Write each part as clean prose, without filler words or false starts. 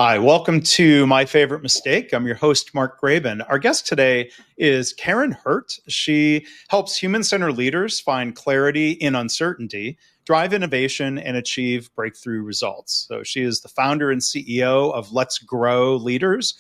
Hi, welcome to My Favorite Mistake. I'm your host, Mark Graben. Our guest today is Karin Hurt. She helps human-centered leaders find clarity in uncertainty, drive innovation, and achieve breakthrough results. So she is the founder and CEO of Let's Grow Leaders,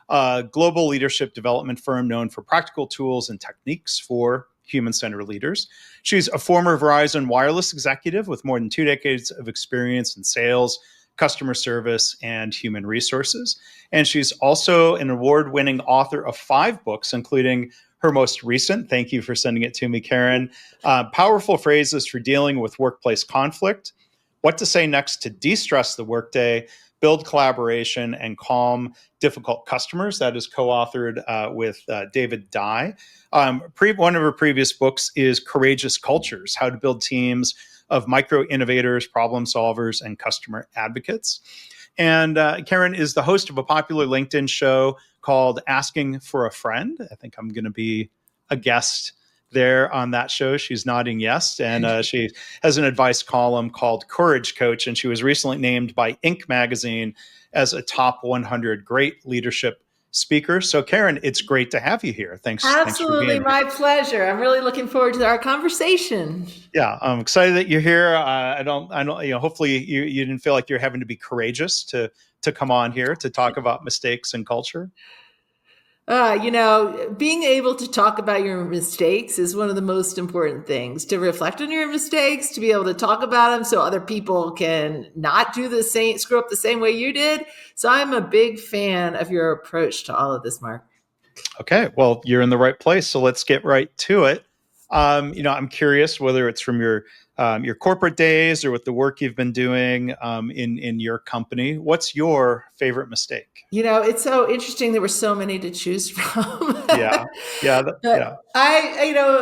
a global leadership development firm known for practical tools and techniques for human-centered leaders. She's a former Verizon Wireless executive with more than 2 decades of experience in sales, customer service, and human resources. And she's also an award-winning author of 5 books, including her most recent, thank you for sending it to me, Karin, Powerful Phrases for Dealing with Workplace Conflict, What to Say Next to De-Stress the Workday, Build Collaboration, and Calm Difficult Customers. That is co-authored with David Dye. One of her previous books is Courageous Cultures, How to Build Teams of Micro-Innovators, Problem Solvers, and Customer Advocates. And Karin is the host of a popular LinkedIn show called Asking for a Friend. I think I'm going to be a guest there on that show. She's nodding yes. And she has an advice column called Courage Coach. And she was recently named by Inc. magazine as a top 100 great leadership speaker. So Karin, it's great to have you here. Thanks for Absolutely, being here. my pleasure. I'm really looking forward to our conversation. Yeah, I'm excited that you're here. I don't, hopefully you didn't feel like you're having to be courageous to come on here to talk about mistakes and culture. Being able to talk about your mistakes is one of the most important things. To reflect on your mistakes, to be able to talk about them so other people can not screw up the same way you did. So I'm a big fan of your approach to all of this, Mark. Okay, well, you're in the right place. So let's get right to it. I'm curious whether it's from your corporate days or with the work you've been doing in your company. What's your favorite mistake? It's so interesting. There were so many to choose from. Yeah.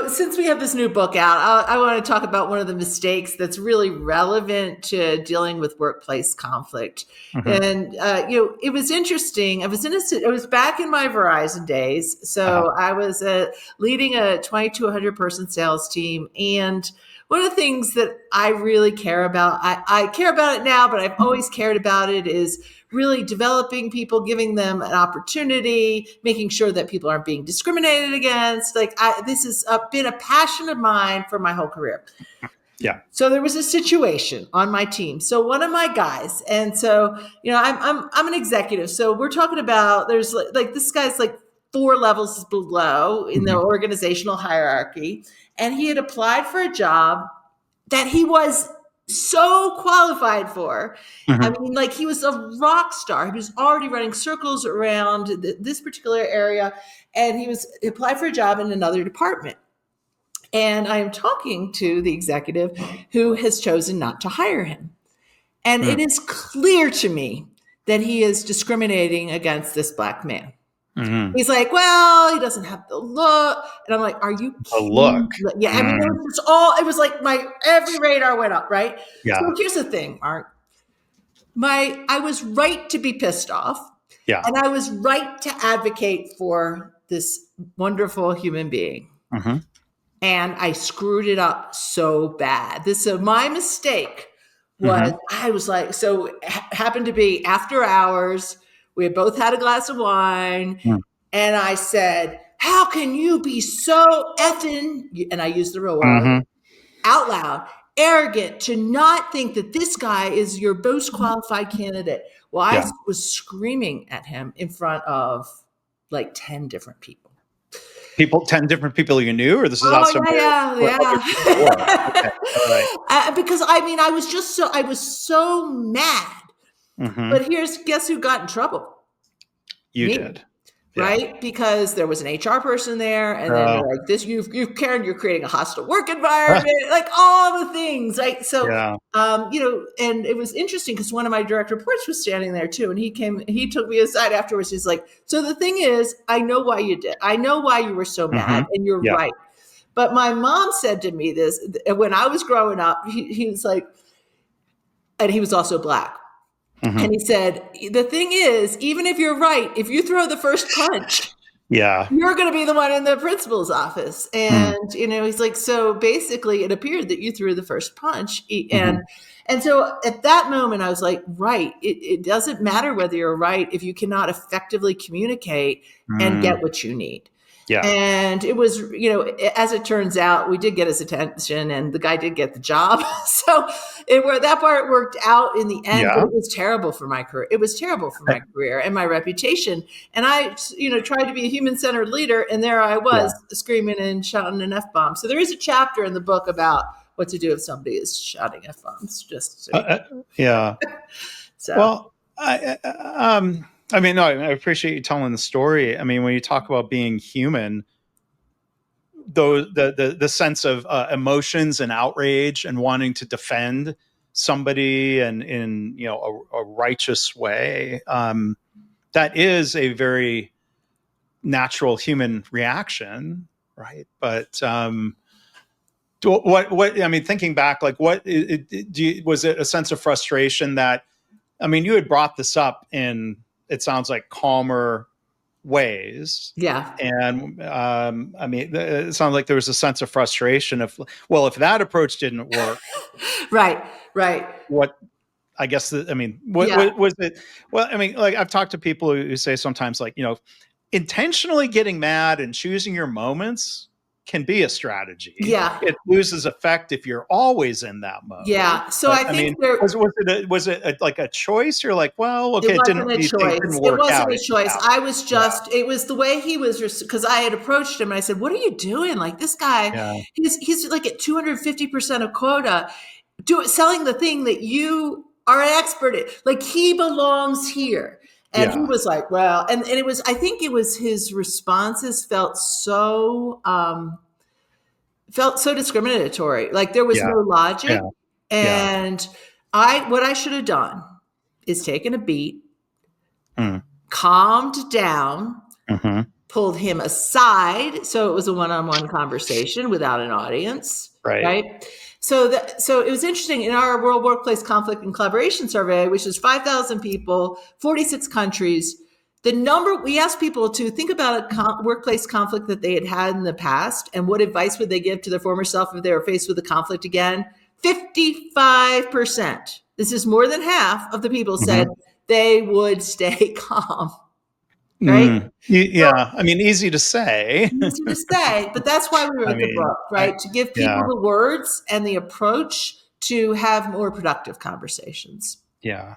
Since we have this new book out, I want to talk about one of the mistakes that's really relevant to dealing with workplace conflict. Mm-hmm. And it was interesting. I was back in my Verizon days, so I was leading a 2,200 person sales team, and one of the things that I really care about, I care about it now, but I've always cared about it, is really developing people, giving them an opportunity, making sure that people aren't being discriminated against. This has been a passion of mine for my whole career. Yeah. So there was a situation on my team. So one of my guys, and so, I'm an executive. So we're talking about, there's like this guy's like 4 levels below in the organizational hierarchy. And he had applied for a job that he was so qualified for. Mm-hmm. I mean, he was a rock star. He was already running circles around this particular area, and he applied for a job in another department. And I am talking to the executive who has chosen not to hire him. And it is clear to me that he is discriminating against this Black man. Mm-hmm. He's like, well, he doesn't have the look. And I'm like, are you kidding? Look? Yeah. I mean, it was like every radar went up, right? Yeah. So here's the thing, Mark. I was right to be pissed off. Yeah. And I was right to advocate for this wonderful human being. Mm-hmm. And I screwed it up so bad. My mistake was, I was like, so it happened to be after hours. We had both had a glass of wine. And I said, how can you be so effing, and I used the real word, out loud, arrogant to not think that this guy is your most qualified candidate? Well, I was screaming at him in front of 10 different people. 10 different people you knew, or this is also yeah. Okay. All right. Because I was so mad. But guess who got in trouble? You Me. did. Right? Because there was an HR person there, and then they're like, this, Karin, you're creating a hostile work environment, all the things. So, and it was interesting because one of my direct reports was standing there too. And he took me aside afterwards. He's like, so the thing is, I know why you did. I know why you were so mad, and you're right. But my mom said to me this, when I was growing up, he was like, and he was also Black. And he said, the thing is, even if you're right, if you throw the first punch, Yeah. You're going to be the one in the principal's office. Mm. And, he's like, so basically it appeared that you threw the first punch. Hmm. And so at that moment, I was like, right, it doesn't matter whether you're right if you cannot effectively communicate and get Mm. what you need. Yeah. And it was, as it turns out, we did get his attention and the guy did get the job. So that part worked out in the end, but Yeah. it was terrible for my career. It was terrible for my career and my reputation. And I, tried to be a human-centered leader, and there I was Yeah. screaming and shouting an F-bomb. So there is a chapter in the book about what to do if somebody is shouting F-bombs, just so Uh, uh, yeah. so. Well, I mean, no, I appreciate you telling the story. I mean, when you talk about being human, though, the sense of emotions and outrage and wanting to defend somebody and in a righteous way, that is a very natural human reaction, right? But what I mean, thinking back, like was it a sense of frustration that, I mean, you had brought this up in, it sounds like, calmer ways. Yeah. And I mean, it sounds like there was a sense of frustration of, well, if that approach didn't work, Right. Right. what, I guess, I mean, Yeah. what was it? Well, I mean, like, I've talked to people who say sometimes, like, intentionally getting mad and choosing your moments can be a strategy. Yeah. It loses effect if you're always in that mode. Yeah. So But I I mean, think there, was it like a choice? You're like, well, it okay, wasn't a you think it choice. didn't It work wasn't out. a It just choice. happened. I was just, it was the way he was, because I had approached him and I said, what are you doing? Like, this guy, Yeah. he's like at 250% of quota, selling the thing that you are an expert at. Like, he belongs here. And he Yeah. was like, well, and it was, I think it was his responses felt so discriminatory. Like, there was Yeah. no logic. Yeah. Yeah. And what I should have done is taken a beat, Mm. calmed down, Hmm. pulled him aside. So it was a one-on-one conversation without an audience. Right. Right. So it was interesting in our World Workplace Conflict and Collaboration Survey, which is 5,000 people, 46 countries. We asked people to think about a workplace conflict that they had in the past and what advice would they give to their former self if they were faced with a conflict again. 55%. This is more than half of the people said they would stay calm. Right? Yeah. I mean, easy to say. Easy to say, but that's why we I wrote the mean, book, right? To give people yeah. the words and the approach to have more productive conversations. Yeah.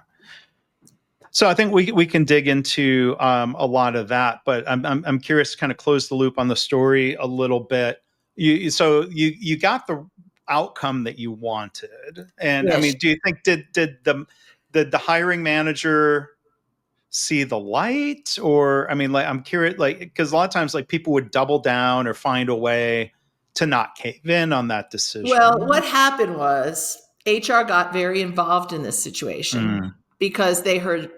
So I think we can dig into a lot of that, but I'm curious to kind of close the loop on the story a little bit. You got the outcome that you wanted, and I Yes. mean, do you think did the hiring manager see the light, or I mean, like, I'm curious, like, because a lot of times, like, people would double down or find a way to not cave in on that Well, decision. what happened was HR got very involved in this situation Mm. because they heard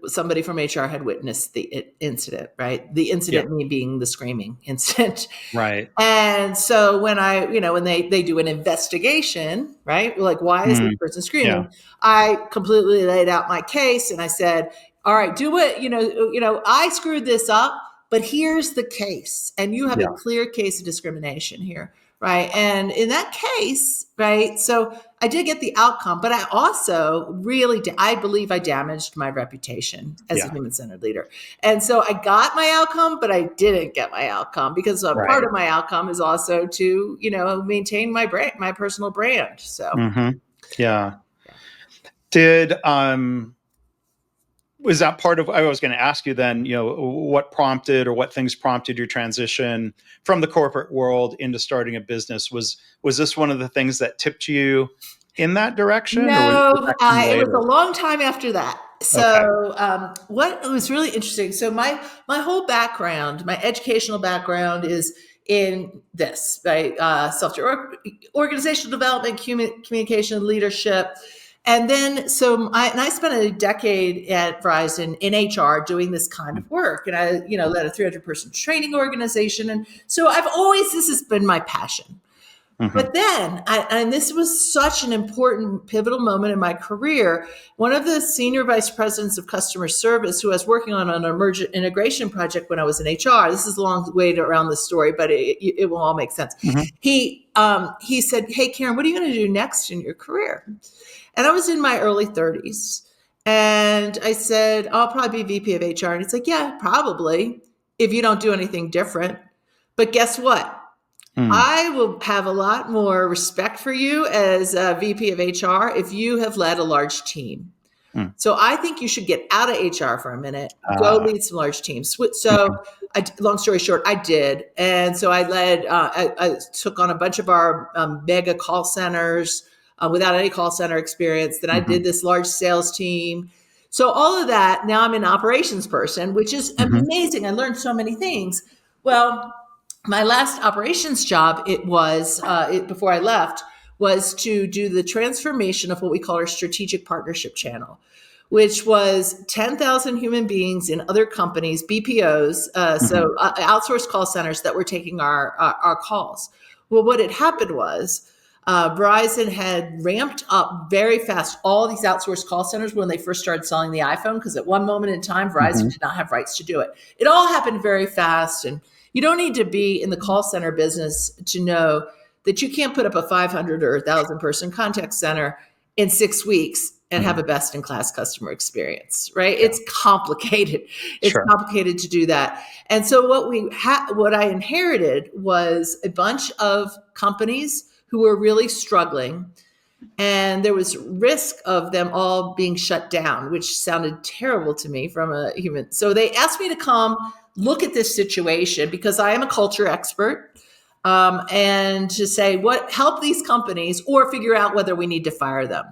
somebody from HR had witnessed the incident, right? The Yeah. incident being the screaming incident. Right. And so when when they do an investigation, right? Like, why is this person Yeah. screaming? I completely laid out my case and I said, all right, do it. I screwed this up, but here's the case. And you have a Yeah. clear case of discrimination here. Right. And in that case, right. So I did get the outcome, but I also I believe I damaged my reputation as a Yeah. human-centered leader. And so I got my outcome, but I didn't get my outcome because a part of my outcome is also to, maintain my brand, my personal brand. So, Yeah. Did, was that part of, I was going to ask you then, what prompted or what things prompted your transition from the corporate world into starting a business? Was this one of the things that tipped you in that direction? no, Or was that come it was later? a long time after that. Okay. So what was really interesting, so my whole background, my educational background is in this, right? Organizational development, communication, leadership. And then, I spent a decade at Verizon in HR doing this kind of work. And I, led a 300-person training organization. And so this has been my passion. But then, and this was such an important pivotal moment in my career, one of the senior vice presidents of customer service who I was working on an emergent integration project when I was in HR, this is a long way around the story, but it will all make sense. He said, hey, Karen, what are you going to do next in your career? And I was in my early 30s. And I said, I'll probably be VP of HR. And he's like, yeah, probably, if you don't do anything different. But guess what? I will have a lot more respect for you as a VP of HR if you have led a large team. So I think you should get out of HR for a minute, go lead some large teams. So long story short, I did. And so I led, I took on a bunch of our mega call centers without any call center experience. Then I did this large sales team. So all of that, now I'm an operations person, which is amazing. I learned so many things. Well, my last operations job, before I left, was to do the transformation of what we call our strategic partnership channel, which was 10,000 human beings in other companies, BPOs, so outsourced call centers that were taking our calls. Well, what had happened was Verizon had ramped up very fast all these outsourced call centers when they first started selling the iPhone, because at one moment in time, Verizon did not have rights to do it. It all happened very fast, and you don't need to be in the call center business to know that you can't put up a 500 or 1,000 person contact center in 6 weeks and have a best in class customer experience, right? It's complicated. It's complicated to do that. And so what I inherited was a bunch of companies who were really struggling, and there was risk of them all being shut down, which sounded terrible to me from a human. So they asked me to come look at this situation because I am a culture expert, and to say help these companies or figure out whether we need to fire them.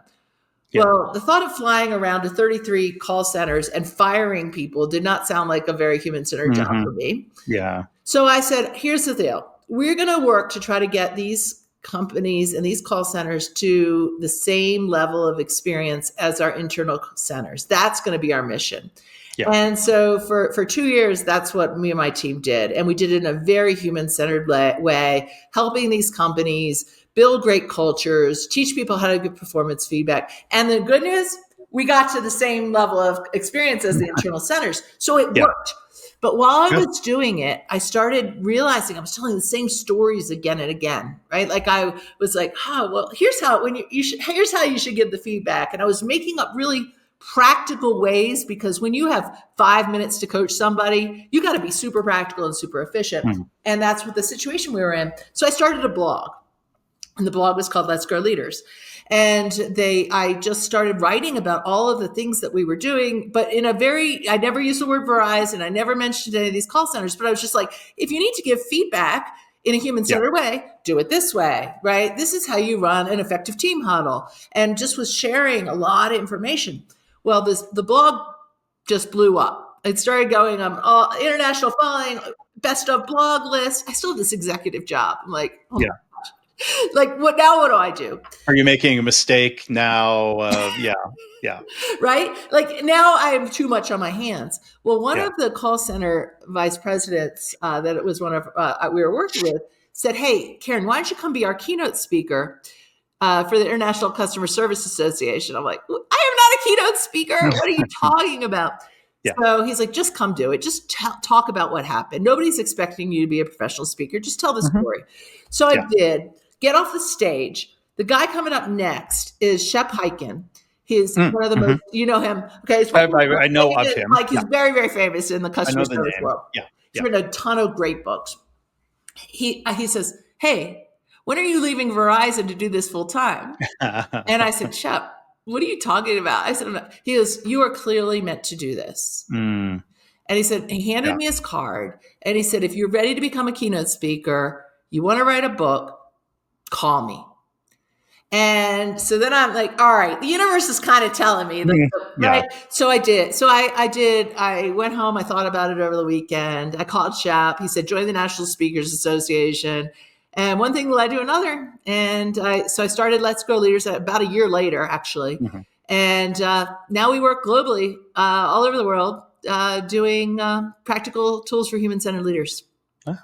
Well, the thought of flying around to 33 call centers and firing people did not sound like a very human-centered job for me. So I said, here's the deal. We're going to work to try to get these companies and these call centers to the same level of experience as our internal centers. That's going to be our mission. And so for 2 years, that's what me and my team did. And we did it in a very human-centered way, helping these companies build great cultures, teach people how to give performance feedback. And the good news, we got to the same level of experience as the internal centers. So it worked. But while I was doing it, I started realizing I was telling the same stories again and again, right? Like I was like, here's how here's how you should give the feedback. And I was making up really practical ways, because when you have 5 minutes to coach somebody, you got to be super practical and super efficient. And that's what the situation we were in. So I started a blog. And the blog was called Let's Grow Leaders. And I just started writing about all of the things that we were doing, but I never used the word Verizon. I never mentioned any of these call centers, but I was just like, if you need to give feedback in a human-centered way, do it this way, right? This is how you run an effective team huddle. And just was sharing a lot of information. Well, the blog just blew up. It started going on international following, best of blog list. I still have this executive job. I'm like, like what do I do? Are you making a mistake now? Right? Like now I have too much on my hands. Well, one of the call center vice presidents that it was one of we were working with said, hey, Karen, why don't you come be our keynote speaker for the International Customer Service Association? I'm like, I am not a keynote speaker. What are you talking about? So he's like, just come do it. Just talk about what happened. Nobody's expecting you to be a professional speaker. Just tell the story. So I did. Get off the stage. The guy coming up next is Shep Hyken. He's one of the most, you know him. Okay. I know of him. Like he's very, very famous in the customer service world. He's written a ton of great books. He says, hey, when are you leaving Verizon to do this full time? And I said, Shep, what are you talking about? I said, he goes, you are clearly meant to do this. And he said, he handed me his card. And he said, if you're ready to become a keynote speaker, you want to write a book, call me. And so then I'm like, all right, the universe is kind of telling me, right? So I did. I went home. I thought about it over the weekend. I called Shep. He said, join the National Speakers Association. And one thing led to another. And I started Let's Grow Leaders about a year later, actually. And now we work globally, all over the world, doing practical tools for human-centered leaders. Wow.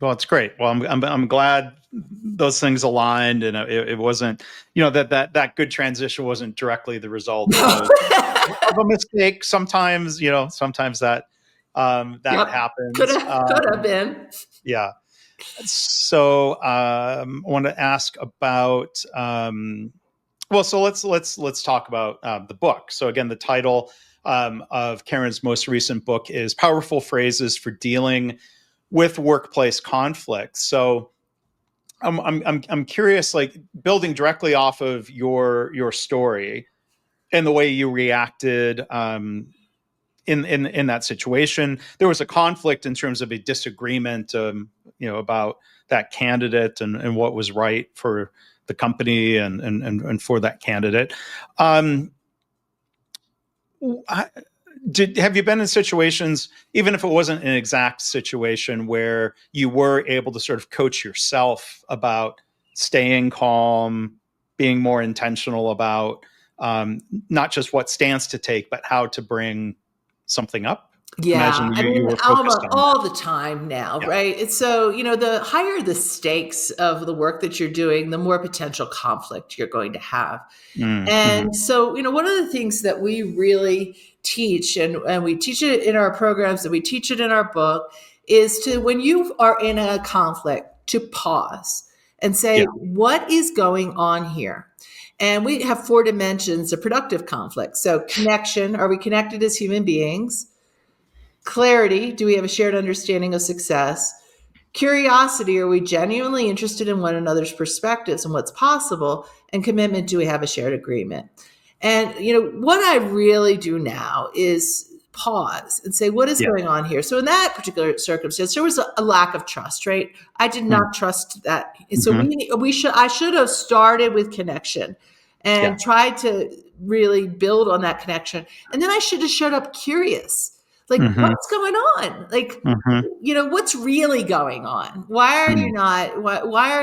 Well, it's great. Well, I'm glad those things aligned, and it wasn't, that good transition wasn't directly the result of a mistake. Sometimes, sometimes that Yep. Could happens. have could have been. Yeah. So I want to ask about. Well, so let's talk about the book. So again, the title of Karin's most recent book is "Powerful Phrases for Dealing with Workplace Conflict." So I'm curious, like building directly off of your story and the way you reacted in that situation. There was a conflict in terms of a disagreement, about that candidate and what was right for the company and for that candidate. Um, have you been in situations, even if it wasn't an exact situation, where you were able to sort of coach yourself about staying calm, being more intentional about not just what stance to take, but how to bring something up? Yeah, Imagine I you mean, were focused on that. all the time now, Yeah. right? It's so, the higher the stakes of the work that you're doing, the more potential conflict you're going to have. Mm-hmm. And so, one of the things that we really teach, and we teach it in our programs and we teach it in our book, is to, when you are in a conflict, to pause and say, Yeah. what is going on here? And we have 4 dimensions of productive conflict. So, connection, are we connected as human beings? Clarity, do we have a shared understanding of success? Curiosity, are we genuinely interested in one another's perspectives and what's possible? And commitment, do we have a shared agreement? And what I really do now is pause and say, what is Yeah. going on here? So in that particular circumstance, there was a lack of trust, right? I did not trust that. So Mm-hmm. I should have started with connection Yeah. and tried to really build on that connection. And then I should have showed up curious. Like, Mm-hmm. what's going on? Like, Mm-hmm. what's really going on? Why are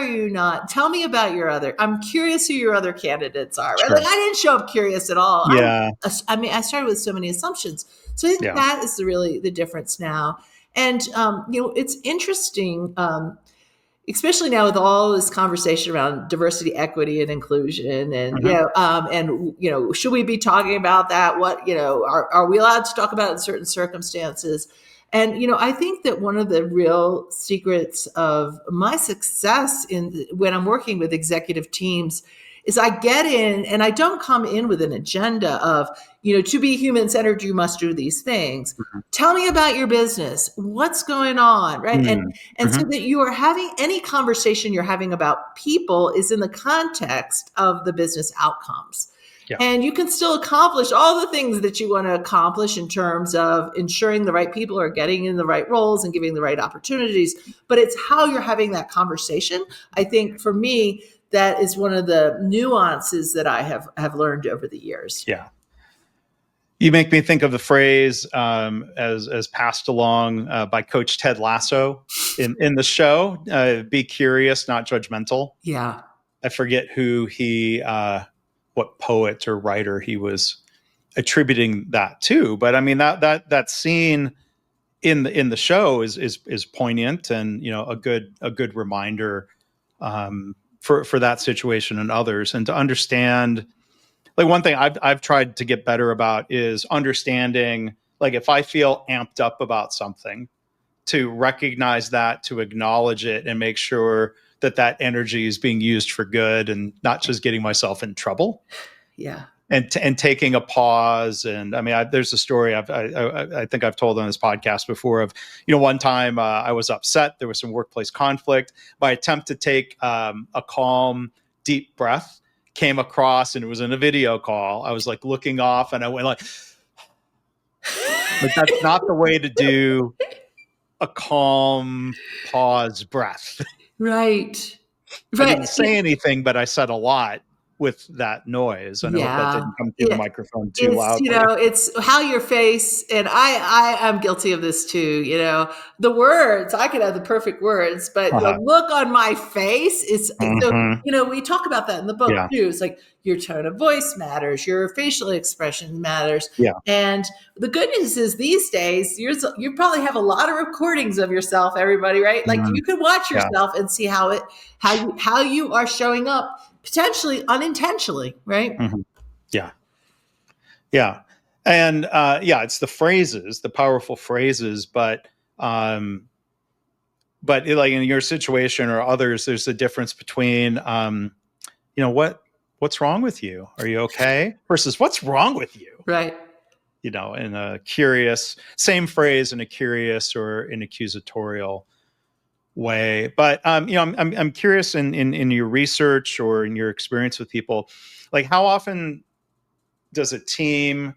you not, tell me about your other, I'm curious who your other candidates are, right? Like, Sure. I didn't show up curious at all. Yeah. I mean, I started with so many assumptions. So I think Yeah. that is really the difference now. And, it's interesting, especially now with all this conversation around diversity, equity, and inclusion, and Mm-hmm. should we be talking about that? What are we allowed to talk about it in certain circumstances? And I think that one of the real secrets of my success when I'm working with executive teams is I get in and I don't come in with an agenda of, to be human centered, you must do these things. Tell me about your business. What's going on, right? And so Mm-hmm. that you are having any conversation you're having about people is in the context of the business outcomes. Yeah. And you can still accomplish all the things that you want to accomplish in terms of ensuring the right people are getting in the right roles and giving the right opportunities. But it's how you're having that conversation. I think for me, that is one of the nuances that I have learned over the years. Yeah. You make me think of the phrase as passed along by Coach Ted Lasso in the show: "Be curious, not judgmental." Yeah. I forget what poet or writer he was attributing that to, but I mean that scene in the show is poignant and a good reminder for that situation and others, and to understand. Like one thing I've tried to get better about is understanding, like if I feel amped up about something, to recognize that, to acknowledge it, and make sure that energy is being used for good and not just getting myself in trouble. Yeah. And taking a pause. And I mean, there's a story I think I've told on this podcast before of, one time I was upset. There was some workplace conflict. My attempt to take a calm, deep breath came across, and it was in a video call. I was like looking off, and I went like that's not the way to do a calm pause breath. Right. I Right. didn't say anything, but I said a lot. with that noise. And I hope that Yeah. didn't come through the microphone too It's, loudly. it's how your face, and I am guilty of this too, the words, I could have the perfect words, but the Uh-huh. look on my face is, so, Mhm. we talk about that in the book Yeah. too. It's like your tone of voice matters, your facial expression matters. Yeah. And the good news is these days, you probably have a lot of recordings of yourself, everybody, right? Like Mhm. you can watch Yeah. yourself and see how you are showing up potentially unintentionally, right? Mhm. Yeah. Yeah. And it's the phrases, the powerful phrases, um, but like in your situation or others, there's a difference between, what's wrong with you? Are you okay? Versus what's wrong with you? Right. In a curious, same phrase in a curious or an accusatorial way. But I'm curious in your research or in your experience with people, like how often does a team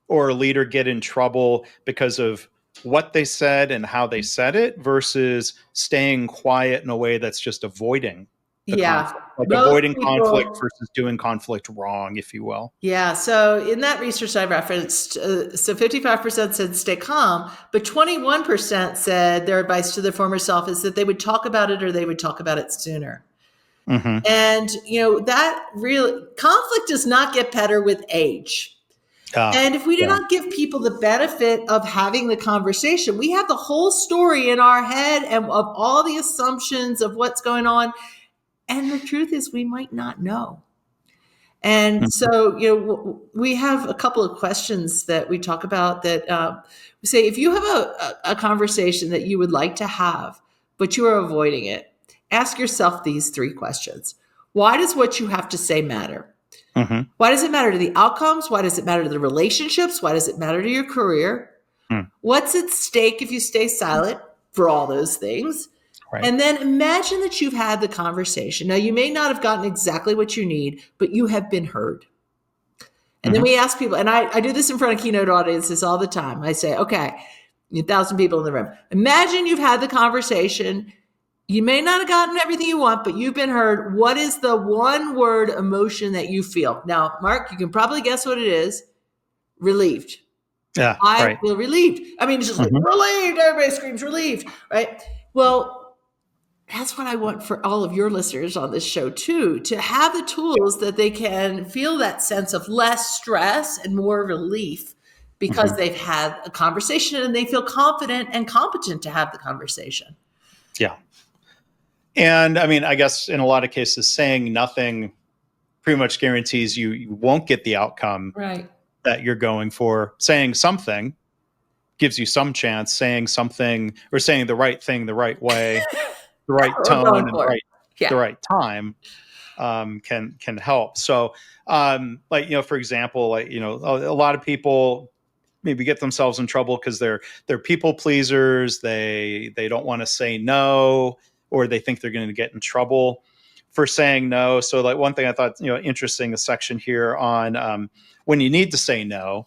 or a leader get in trouble because of what they said and how they said it versus staying quiet in a way that's just avoiding the Yeah. conflict, like Most avoiding conflict people, versus doing conflict wrong, if you will. yeah. So in that research I referenced, so 55% said stay calm, but 21% said their advice to their former self is that they would talk about it or they would talk about it sooner. Mm-hmm. And, that really conflict does not get better with age. And if we do Yeah. not give people the benefit of having the conversation, we have the whole story in our head and of all the assumptions of what's going on. And the truth is, we might not know. And Mhm. so, we have a couple of questions that we talk about that we say, if you have a conversation that you would like to have, but you are avoiding it, ask yourself these three questions. Why does what you have to say matter? Mhm. Why does it matter to the outcomes? Why does it matter to the relationships? Why does it matter to your career? Mm. What's at stake if you stay silent for all those things? Right. And then imagine that you've had the conversation. Now, you may not have gotten exactly what you need, but you have been heard. And then Mhm. we ask people, and I do this in front of keynote audiences all the time. I say, okay, 1,000 people in the room. Imagine you've had the conversation. You may not have gotten everything you want, but you've been heard. What is the one word emotion that you feel? Now, Mark, you can probably guess what it is. Relieved. Yeah. I Right. feel relieved. I mean, it's just like Mhm. relieved. Everybody screams relieved, right? Well, that's what I want for all of your listeners on this show too, to have the tools that they can feel that sense of less stress and more relief because Mhm. they've had a conversation and they feel confident and competent to have the conversation. Yeah. And I mean, I guess in a lot of cases, saying nothing pretty much guarantees you won't get the outcome Right. that you're going for. Saying something gives you some chance. Saying something or saying the right thing the right way, the That's right what we're tone, going and for. the Yeah. right time can help. So, for example, a lot of people maybe get themselves in trouble because they're people pleasers. They don't want to say no, or they think they're going to get in trouble for saying no. So, like one thing I thought interesting, a section here on when you need to say no,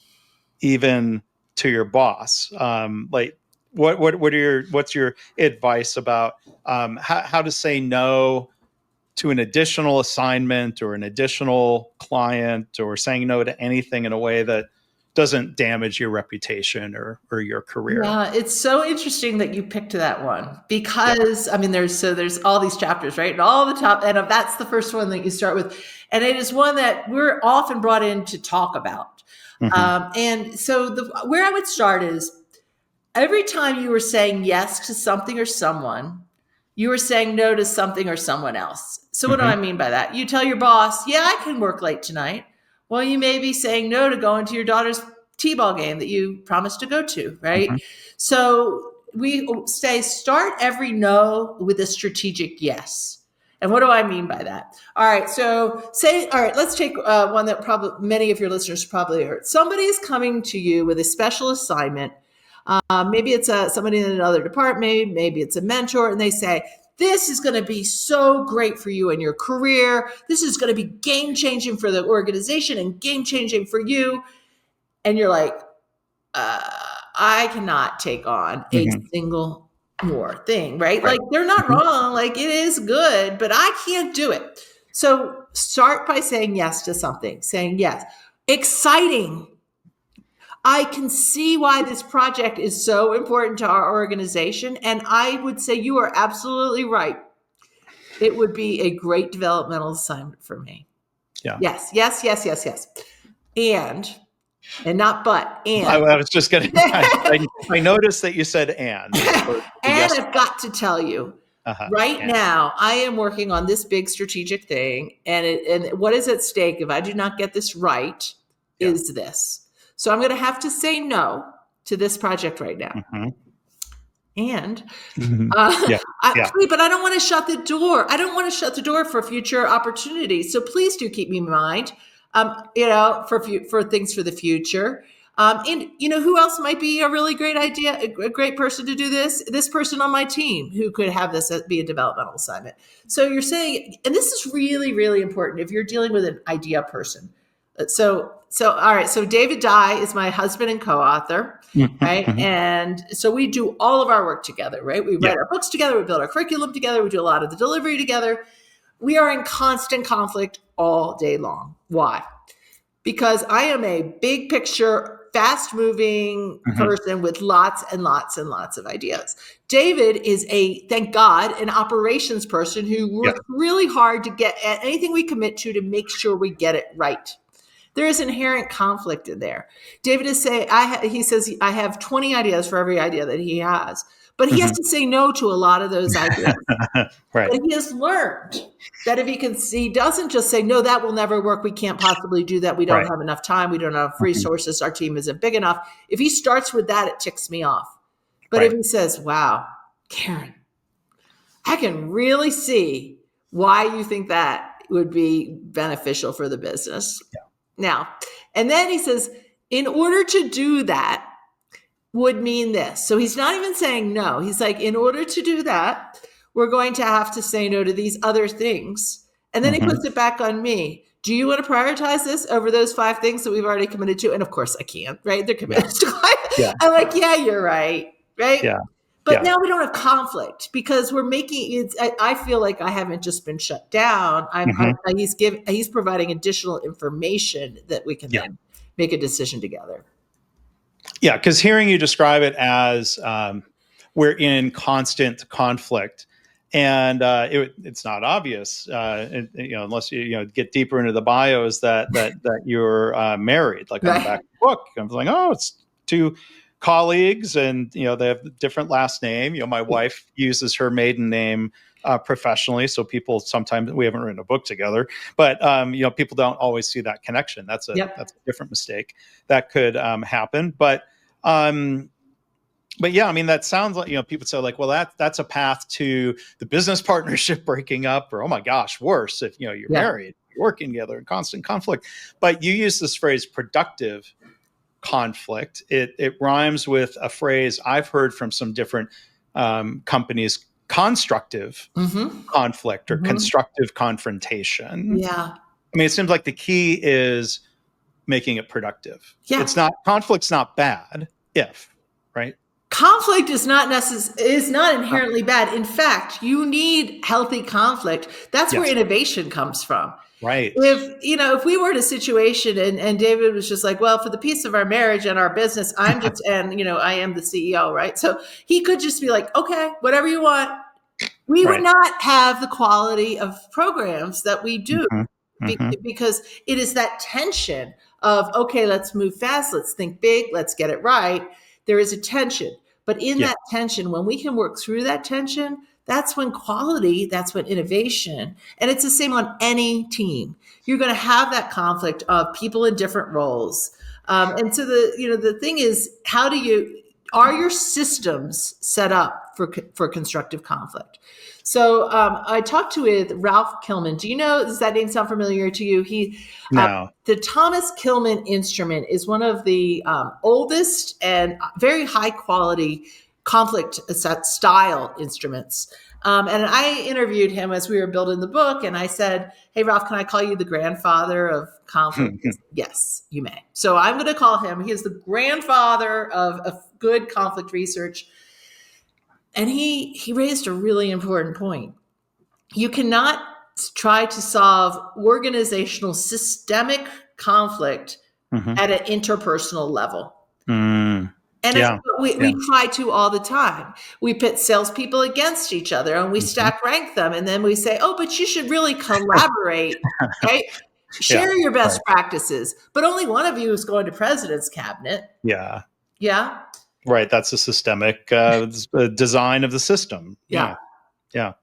even to your boss. What's your advice about how to say no to an additional assignment or an additional client, or saying no to anything in a way that doesn't damage your reputation or your career? Yeah, it's so interesting that you picked that one Yeah. because I mean, there's all these chapters, right? And all the top, and that's the first one that you start with, and it is one that we're often brought in to talk about. Mm-hmm. And so where I would start is every time you were saying yes to something or someone, you were saying no to something or someone else. So what do Mm-hmm. I mean by that? You tell your boss, "Yeah, I can work late tonight." Well, you may be saying no to going to your daughter's t-ball game that you promised to go to, right? Mm-hmm. So we say start every no with a strategic yes. And what do I mean by that? All right, let's take one that probably many of your listeners probably heard. Somebody is coming to you with a special assignment. Maybe it's somebody in another department, maybe it's a mentor, and they say, this is going to be so great for you in your career. This is going to be game changing for the organization and game changing for you. And you're like, I cannot take on a Mm-hmm. single more thing, right? Right. Like they're not Mm-hmm. wrong. Like it is good, but I can't do it. So start by saying yes to something, saying yes. Exciting. I can see why this project is so important to our organization. And I would say you are absolutely right. It would be a great developmental assignment for me. Yeah. Yes, yes, yes, yes, yes. And not but, and. I was just going to, I noticed that you said and. And Yes. I've got to tell you, now, I am working on this big strategic thing. And what is at stake if I do not get this right is this. So I'm going to have to say no to this project right now. Mm-hmm. And but I don't want to shut the door. I don't want to shut the door for future opportunities. So please do keep me in mind, for things for the future. And who else might be a really great idea, a great person to do this? This person on my team who could have this be a developmental assignment. So you're saying, and this is really, really important if you're dealing with an idea person. So all right. So David Dye is my husband and co-author, right? Mm-hmm. And so we do all of our work together, right? We write our books together. We build our curriculum together. We do a lot of the delivery together. We are in constant conflict all day long. Why? Because I am a big picture, fast moving person with lots and lots and lots of ideas. David is thank God, an operations person who works really hard to get at anything we commit to make sure we get it right. There is inherent conflict in there. David is saying, he says, I have 20 ideas for every idea that he has, but he has to say no to a lot of those ideas. Right. But he has learned that if he doesn't just say, no, that will never work. We can't possibly do that. We don't have enough time. We don't have resources. Our team isn't big enough. If he starts with that, it ticks me off. But if he says, wow, Karin, I can really see why you think that would be beneficial for the business. Yeah. Now, and then he says, in order to do that would mean this. So he's not even saying no. He's like, in order to do that, we're going to have to say no to these other things. And then he puts it back on me. Do you want to prioritize this over those 5 things that we've already committed to? And of course I can't, right? They're committed to. I'm like, yeah, you're right. Right. Yeah. But now we don't have conflict because we're making it. I feel like I haven't just been shut down. He's providing additional information that we can then make a decision together. Yeah, because hearing you describe it as we're in constant conflict, and it's not obvious, unless you get deeper into the bios that you're married. Like on the back of the book, I'm like, oh, it's 2 colleagues, and they have different last name. My wife uses her maiden name professionally, so people sometimes, we haven't written a book together, but people don't always see that connection. That's a different mistake that could happen. But yeah, I mean, that sounds like people say like, well, that's a path to the business partnership breaking up, or oh my gosh, worse if you're married, you're working together in constant conflict. But you use this phrase productive conflict. It rhymes with a phrase I've heard from some different companies: constructive conflict or constructive confrontation. Yeah. I mean, it seems like the key is making it productive. Yeah. Conflict's not bad right? Conflict is not inherently bad. In fact, you need healthy conflict. That's where innovation comes from. Right. If we were in a situation and David was just like, well, for the peace of our marriage and our business, I'm just, and I am the CEO, right? So he could just be like, okay, whatever you want. We would not have the quality of programs that we do because it is that tension of, okay, let's move fast. Let's think big. Let's get it right. There is a tension, but in that tension, when we can work through that tension, that's when quality, that's when innovation, and it's the same on any team. You're going to have that conflict of people in different roles. And so the thing is, are your systems set up for constructive conflict? So I talked with Ralph Kilman. Does that name sound familiar to you? No. The Thomas Kilman instrument is one of the oldest and very high quality conflict style instruments. And I interviewed him as we were building the book, and I said, hey, Ralph, can I call you the grandfather of conflict? Yes, you may. So I'm going to call him. He is the grandfather of good conflict research. And he raised a really important point. You cannot try to solve organizational systemic conflict Mm-hmm. at an interpersonal level. Mm. And Yeah. we try to all the time. We pit salespeople against each other and we Mm-hmm. stack rank them. And then we say, oh, but you should really collaborate, right? Yeah. Share your best Right. practices. But only one of you is going to president's cabinet. Yeah. Yeah. Right. That's a systemic design of the system. Yeah. Yeah.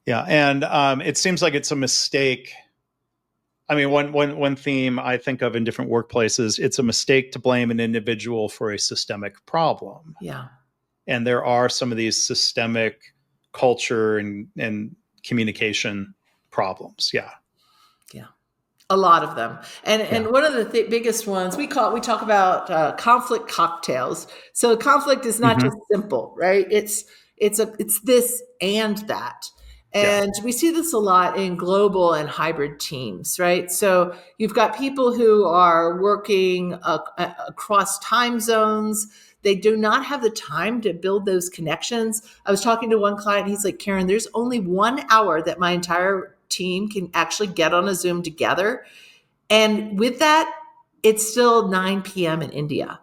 Yeah. And it seems like it's a mistake. I mean, one theme I think of in different workplaces, it's a mistake to blame an individual for a systemic problem. Yeah. And there are some of these systemic culture and communication problems. Yeah. Yeah. A lot of them. And Yeah. one of the biggest ones we talk about conflict cocktails. So conflict is not Mm-hmm. just simple, right? It's this and that. Yeah. And we see this a lot in global and hybrid teams, right? So you've got people who are working across time zones. They do not have the time to build those connections. I was talking to one client. He's like, Karin, there's only 1 hour that my entire team can actually get on a Zoom together. And with that, it's still 9 p.m. in India,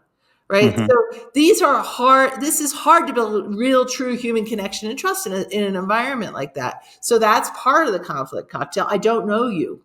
right? Mm-hmm. So these are hard. This is hard to build real, true human connection and trust in an environment like that. So that's part of the conflict cocktail. I don't know you.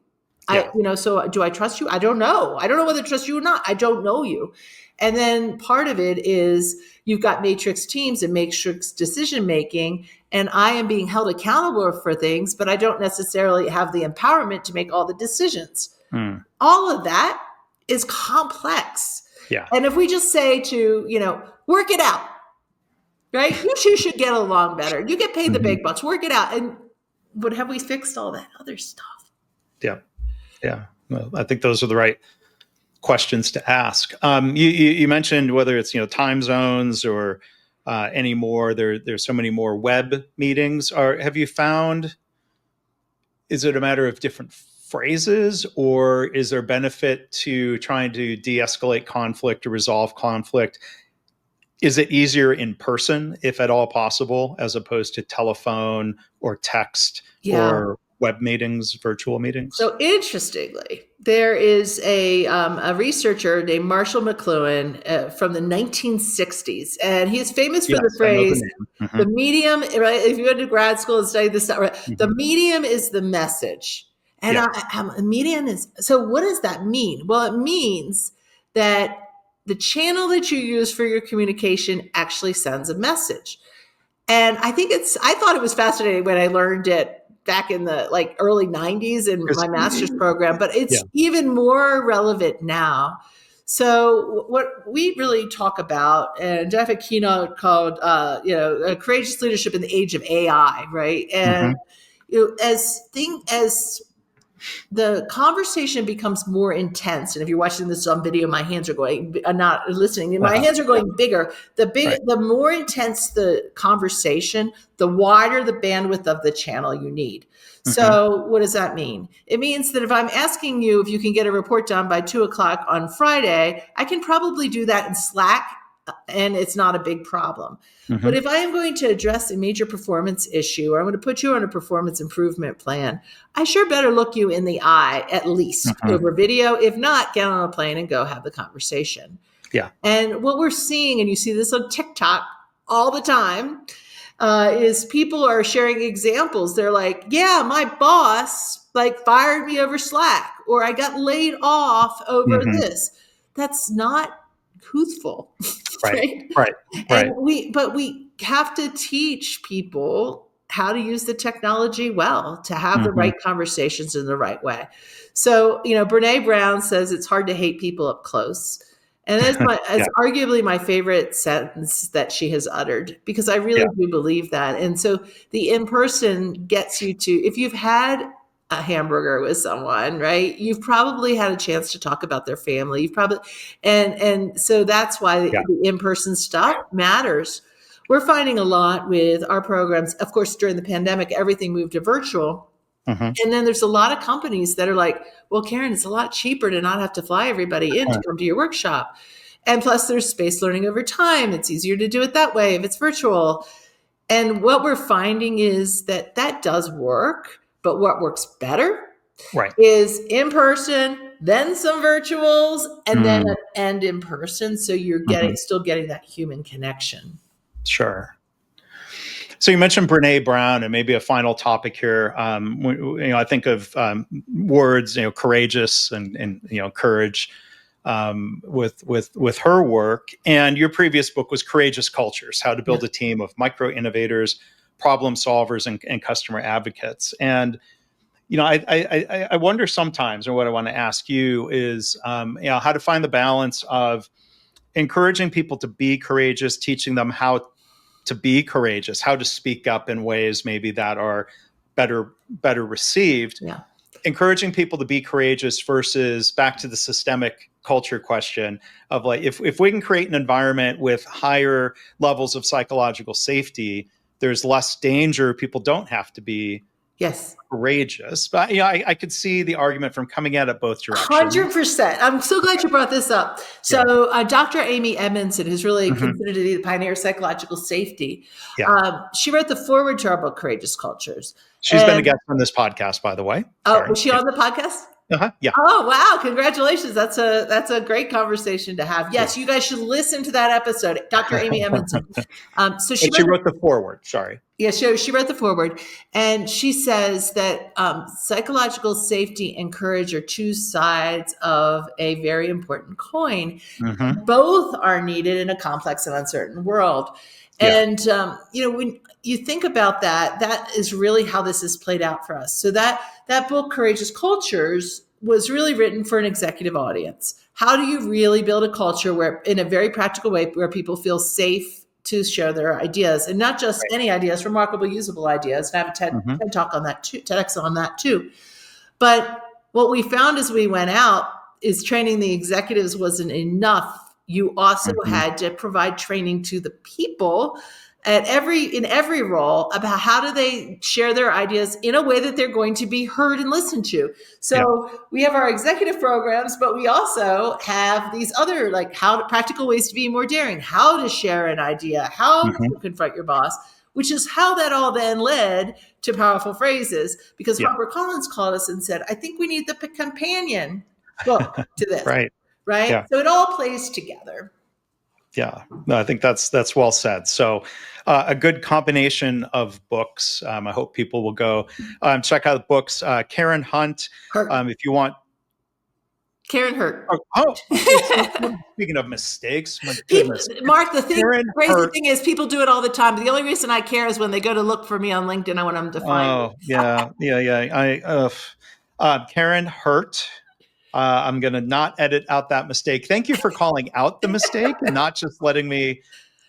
Yeah. So do I trust you? I don't know. I don't know whether to trust you or not. I don't know you. And then part of it is you've got matrix teams and matrix decision making, and I am being held accountable for things, but I don't necessarily have the empowerment to make all the decisions. Mm. All of that is complex. Yeah. And if we just say to, work it out, right? You two should get along better. You get paid the big bucks, work it out. But have we fixed all that other stuff? Yeah. Yeah. Well, I think those are the right questions to ask. You mentioned whether it's time zones or anymore. There's so many more web meetings. Have you found? Is it a matter of different phrases, or is there benefit to trying to de-escalate conflict or resolve conflict? Is it easier in person, if at all possible, as opposed to telephone or text or web meetings, virtual meetings? So interestingly, there is a researcher named Marshall McLuhan from the 1960s, and he's famous for the phrase, the medium, right? If you went to grad school and studied this stuff, right? The medium is the message. And medium is, so what does that mean? Well, it means that the channel that you use for your communication actually sends a message. And I thought it was fascinating when I learned it back in the early 90s in my master's program, but it's even more relevant now. So what we really talk about, and I have a keynote called, courageous leadership in the age of AI, right? And as the conversation becomes more intense, and if you're watching this on video, my hands are going, I'm not listening, my hands are going bigger. The more intense the conversation, the wider the bandwidth of the channel you need. So what does that mean? It means that if I'm asking you if you can get a report done by 2:00 on Friday, I can probably do that in Slack, and it's not a big problem. But if I am going to address a major performance issue, or I'm going to put you on a performance improvement plan, I sure better look you in the eye, at least over video. If not, get on a plane and go have the conversation. Yeah. And what we're seeing, and you see this on TikTok all the time, is people are sharing examples. They're like, yeah, my boss fired me over Slack, or I got laid off over this. That's not truthful. Right. And we have to teach people how to use the technology well, to have the right conversations in the right way. So, Brene Brown says it's hard to hate people up close. And it's arguably my favorite sentence that she has uttered, because I really do believe that. And so the in-person gets you to, if you've had a hamburger with someone, right, you've probably had a chance to talk about their family. You've probably, and so that's why the in-person stuff matters. We're finding a lot with our programs. Of course, during the pandemic, everything moved to virtual. And then there's a lot of companies that are like, well, Karin, it's a lot cheaper to not have to fly everybody in to come to your workshop. And plus there's spaced learning over time. It's easier to do it that way if it's virtual. And what we're finding is that does work, But what works better Right. is in person, then some virtuals, and then Mm. an end in person. So you're still getting that human connection. Sure. So you mentioned Brene Brown, and maybe a final topic here. I think of words, courageous and courage with her work. And your previous book was Courageous Cultures: How to Build a Team of Micro Innovators, Problem Solvers, and Customer Advocates. And I wonder sometimes, or what I want to ask you is, how to find the balance of encouraging people to be courageous, teaching them how to be courageous, how to speak up in ways maybe that are better received, encouraging people to be courageous versus back to the systemic culture question of like, if we can create an environment with higher levels of psychological safety, there's less danger. People don't have to be courageous. But I could see the argument from coming at it both directions. 100%. I'm so glad you brought this up. So Dr. Amy Edmondson, who's really considered to be the pioneer of psychological safety, she wrote the foreword to our book, Courageous Cultures. She's been a guest on this podcast, by the way. Oh, was she on the podcast? Yeah. Oh, wow. Congratulations. That's a great conversation to have. Yes, you guys should listen to that episode. Dr. Amy Edmondson. So she wrote the foreword. Sorry. Yeah, she wrote the foreword. And she says that psychological safety and courage are two sides of a very important coin. Both are needed in a complex and uncertain world. And, when you think about that, that is really how this has played out for us. So that book, Courageous Cultures, was really written for an executive audience. How do you really build a culture where, in a very practical way, where people feel safe to share their ideas, and not just any ideas, remarkable, usable ideas, and have a TED talk on that too, TEDx on that too. But what we found as we went out is training the executives wasn't enough. You also had to provide training to the people in every role about how do they share their ideas in a way that they're going to be heard and listened to. So we have our executive programs, but we also have these other, like, practical ways to be more daring, how to share an idea, how to confront your boss, which is how that all then led to powerful phrases. Because Harper Collins called us and said, I think we need the companion book to this. Right. Yeah. So it all plays together. Yeah, no, I think that's well said. So a good combination of books. I hope people will go check out the books. Karin Hunt, if you want. Karin Hurt. Speaking of mistakes, my goodness. Mark, the crazy thing is people do it all the time. The only reason I care is when they go to look for me on LinkedIn, I want them to find me. Karin Hurt. I'm going to not edit out that mistake. Thank you for calling out the mistake and not just letting me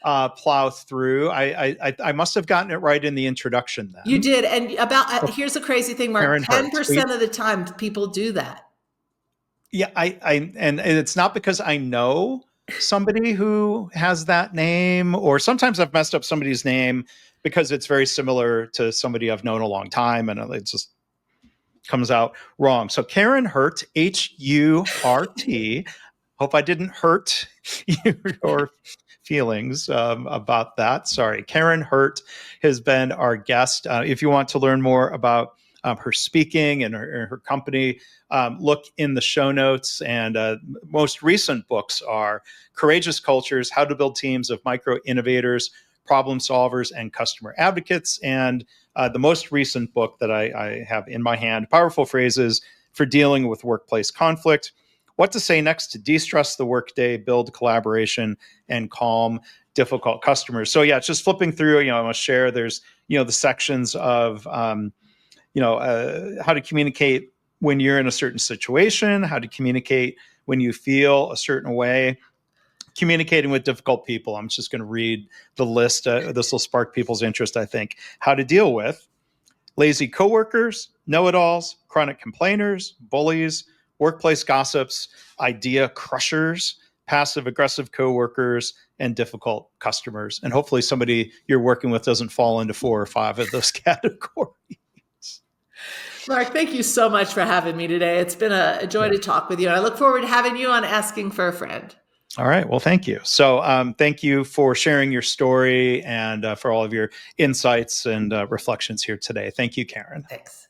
plow through. I must have gotten it right in the introduction then. You did. And here's the crazy thing, Mark. 10% of the time people do that. Yeah, and it's not because I know somebody who has that name, or sometimes I've messed up somebody's name because it's very similar to somebody I've known a long time, and it just comes out wrong. So Karin Hurt, Hurt. Hope I didn't hurt your feelings about that. Sorry. Karin Hurt has been our guest. If you want to learn more about her speaking and her company, look in the show notes. And most recent books are Courageous Cultures: How to Build Teams of Micro Innovators, Problem Solvers, and Customer Advocates. And the most recent book that I have in my hand, Powerful Phrases for Dealing with Workplace Conflict: What to Say Next to De-Stress the Workday, Build Collaboration, and Calm Difficult Customers. So yeah, it's just flipping through, I want to share, there's, the sections of, how to communicate when you're in a certain situation, how to communicate when you feel a certain way, communicating with difficult people. I'm just going to read the list. This will spark people's interest, I think. How to deal with lazy coworkers, know-it-alls, chronic complainers, bullies, workplace gossips, idea crushers, passive-aggressive coworkers, and difficult customers. And hopefully somebody you're working with doesn't fall into 4 or 5 of those categories. Mark, thank you so much for having me today. It's been a joy to talk with you. And I look forward to having you on Asking for a Friend. All right. Well, thank you. So thank you for sharing your story and for all of your insights and reflections here today. Thank you, Karin. Thanks.